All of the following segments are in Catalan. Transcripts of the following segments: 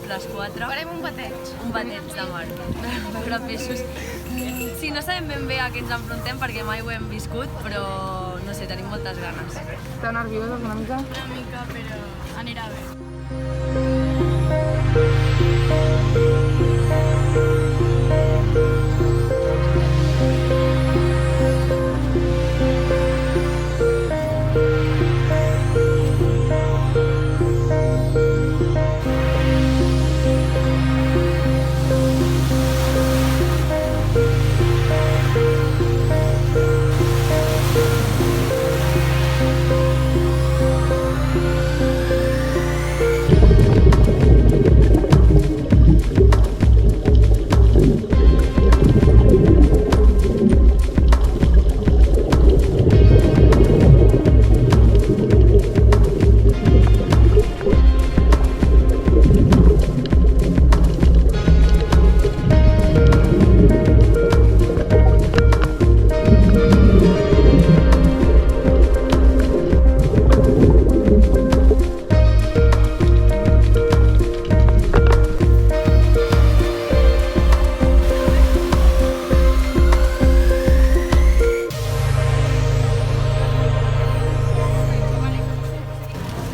les 4. Farem un bateig. Un bateig de mar, veure peixos. Sí, no sabem ben bé a què ens enfrontem perquè mai ho hem viscut, però no sé, tenim moltes ganes. Esteu nervioses una mica? Una mica, però anirà bé.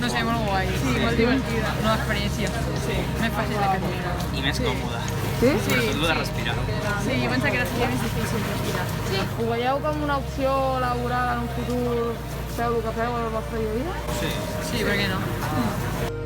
No sé, molt guai. Sí, molt divertida. Nova experiència. Sí. Més fàcil de caminar. I més còmode. Sí? Sobretot lo de respirar. Sí, jo pensava que seria més difícil respirar. Sí. Ho veieu com una opció laboral en un futur? Feu el que feu al vostre dia a dia? Sí. Sí, per què no?